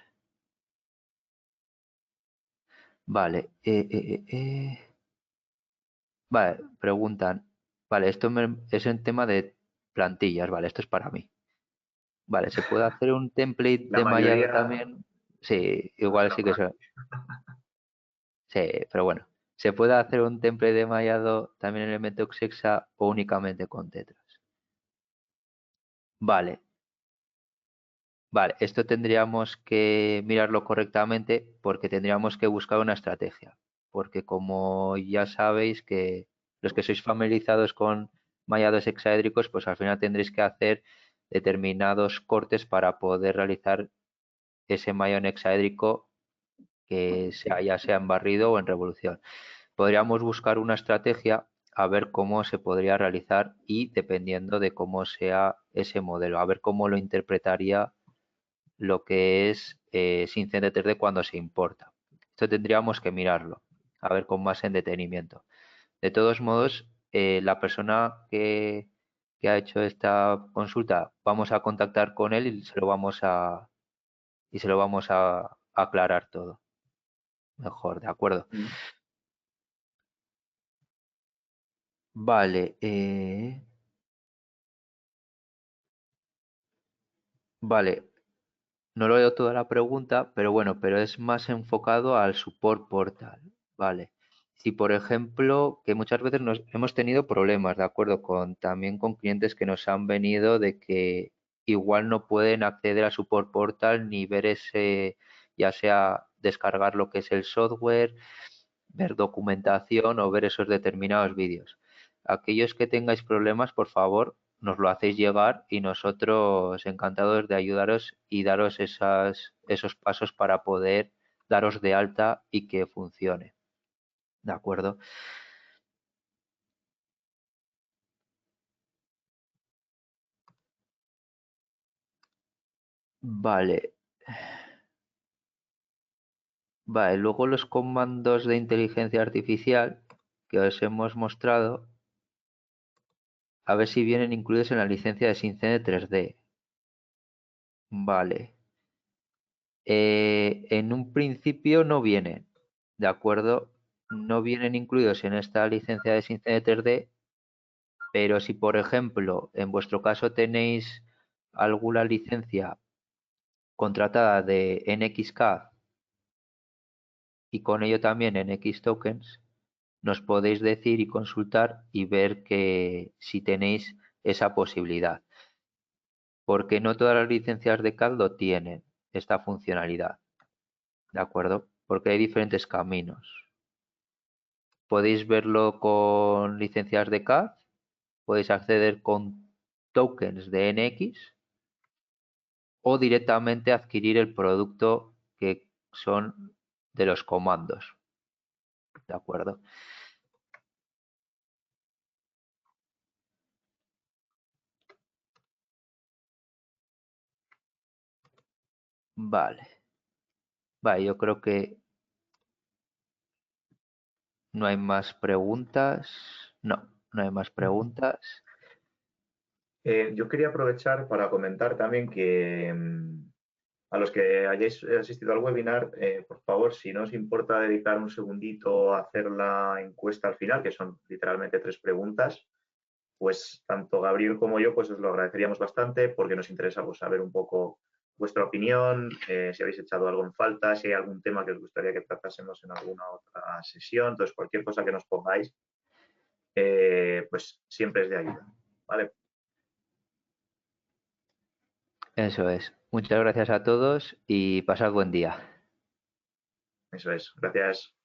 Speaker 1: vale. Vale, preguntan. Vale, es en tema de plantillas, vale, esto es para mí. Vale, ¿se puede hacer un template
Speaker 2: La
Speaker 1: de mallado
Speaker 2: mayoría
Speaker 1: también? Sí,
Speaker 2: no
Speaker 1: igual
Speaker 2: está
Speaker 1: sí
Speaker 2: por
Speaker 1: que
Speaker 2: aquí.
Speaker 1: sí, pero bueno. ¿Se puede hacer un template de mallado también en Elementor Xexa o únicamente con tetras? Vale, vale, esto tendríamos que mirarlo correctamente porque tendríamos que buscar una estrategia. porque como ya sabéis que los que sois familiarizados con mallados hexaédricos, pues al final tendréis que hacer determinados cortes para poder realizar ese mallón hexaédrico que sea, ya sea en barrido o en revolución. Podríamos buscar una estrategia a ver cómo se podría realizar y dependiendo de cómo sea ese modelo, a ver cómo lo interpretaría lo que es SimCenter 3D cuando se importa. Esto tendríamos que mirarlo, a ver con más en detenimiento. De todos modos, la persona que ha hecho esta consulta, vamos a contactar con él y se lo vamos a aclarar todo. Mejor, de acuerdo. Vale, vale. No lo leo toda la pregunta, pero bueno, pero es más enfocado al support portal. Vale. Si por ejemplo, que muchas veces nos hemos tenido problemas, ¿de acuerdo? También con clientes que nos han venido de que igual no pueden acceder a support portal ni ver ese, ya sea descargar lo que es el software, ver documentación o ver esos determinados vídeos. Aquellos que tengáis problemas, por favor, nos lo hacéis llegar y nosotros encantados de ayudaros y daros esos pasos para poder daros de alta y que funcione. ¿De acuerdo? Vale. Vale, luego los comandos de inteligencia artificial que os hemos mostrado, a ver si vienen incluidos en la licencia de SimCine 3D. Vale. En un principio no vienen, ¿de acuerdo? No vienen incluidos en esta licencia de SimCine 3D, pero si por ejemplo en vuestro caso tenéis alguna licencia contratada de NXCAD y con ello también NX tokens, nos podéis decir y consultar y ver que si tenéis esa posibilidad, porque no todas las licencias de CAD lo tienen, esta funcionalidad, ¿de acuerdo? Porque hay diferentes caminos. Podéis verlo con licencias de CAD, podéis acceder con tokens de NX o directamente adquirir el producto que son de los comandos, ¿de acuerdo? Vale, vale, yo creo que no hay más preguntas. No, no hay más preguntas.
Speaker 2: Yo quería aprovechar para comentar también que a los que hayáis asistido al webinar, por favor, si no os importa dedicar un segundito a hacer la encuesta al final, que son literalmente 3 preguntas, pues tanto Gabriel como yo pues os lo agradeceríamos bastante porque nos interesa pues, saber un poco vuestra opinión, si habéis echado algo en falta, si hay algún tema que os gustaría que tratásemos en alguna otra sesión. Entonces, cualquier cosa que nos pongáis, pues siempre es de ayuda. ¿Vale?
Speaker 1: Eso es. Muchas gracias a todos y pasad buen día.
Speaker 2: Eso es. Gracias.